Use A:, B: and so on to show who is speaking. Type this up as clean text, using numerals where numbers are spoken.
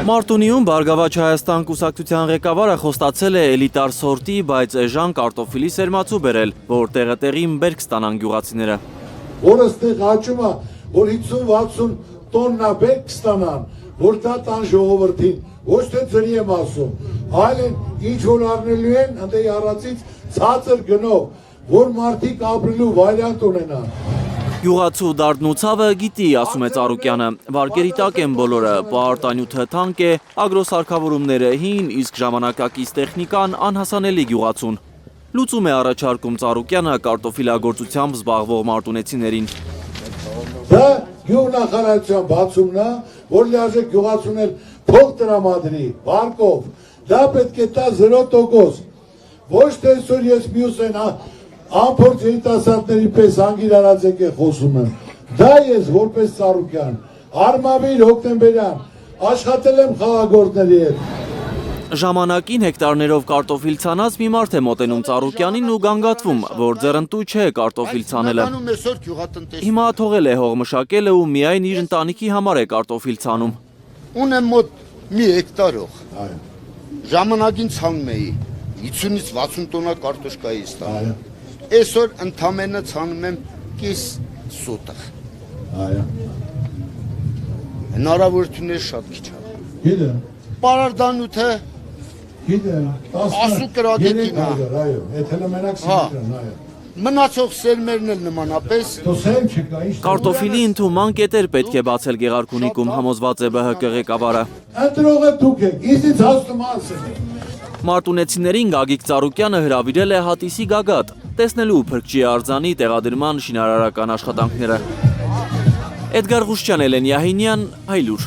A: Մարտունիում Բարգավաճ Հայաստան կուսակցության ղեկավարը խոստացել է էլիտար սորտի, բայց էժան կարտոֆիլի սերմացու բերել, որ տեղին բերք ստանան գյուղացիները։
B: Որը ստեղ աճում է, որ 50-60 տոննա բերք ստանան, որ դա տան ժողովրդին, ոչ թե ձրի եմ ասում, այլ ինչ որ առնելու են, ընդեի առածից ցածր գնով, որ մարդիկ ապրելու վարիանտ ունենան։
A: Գյուղացու դարդն ու ցավը գիտի, ասում է Ծառուկյանը, վարկերի տակ են բոլորը, պահարտանյութը թանկ է, ագրոսարքավորումները հին, իսկ ժամանակակից տեխնիկան անհասանելի գյուղացուն։ Լուծում է առաջարկում Ծառուկյանը կարտոֆիլագործությամբ զբաղվող մարտունեցիներին։
B: Դա գյուղնախարարության բացումն է, որ լիարժեք գյուղացուներ փող տրամադրի, վարկով, դա պետք է տա 0%, ոչ թե այսօր ես մյուս են անփորձ երիտասարդների պես հանգիրարած եկե խոսում եմ, դա ես որպես Ծառուկյան, Արմավիր հոկտեմբերյան, աշխատել եմ խաղաղորդների հետ։
A: Ժամանակին հեկտարներով կարտոֆիլ ցանած մի մարդ է մոտենում Ծառուկյանին ու գանգատվում, որ ձեռնտու չէ կարտոֆիլ ցանելը։ Հիմա թողել է հող մշակելը ու միայն իր ընտանիքի համար է կարտոֆիլ ցանում։
C: Ունեմ մոտ մի հեկտարող, ժամանակին ցանում էի, 50-ից 60 տոննա կարտոշկայի ստանում։ Այսօր ընդամենը ցանում եմ կես սոտեղ։ Հնարավորությունները շատ քիչ են։
B: Գիտեմ։
C: Պարարդանյութը
B: Գիտեմ,
C: 10 կրադետին է։
B: Այո, եթե մենակ սիրտն, այո։
C: Մնացող սերմերն էլ նմանապես։
B: Դոսեմ չկա, ինչ։
A: Կարտոֆիլի ընդուման կետեր պետք է բացել Գեղարքունիքում, համոզված է ԲՀԿ ղեկավարը։
B: Ընտրողը դուք եք, ինձ հասնում ասել։
A: Մարտունեցիներին Գագիկ Ծառուկյանը հրավիրել է հատիսի գագաթ, տեսնելու Փրկչի արձանի տեղադրման շինարարական աշխատանքները։ Էդգար Ղուշչյան, Էլեն Յահինյան, Հայլուր։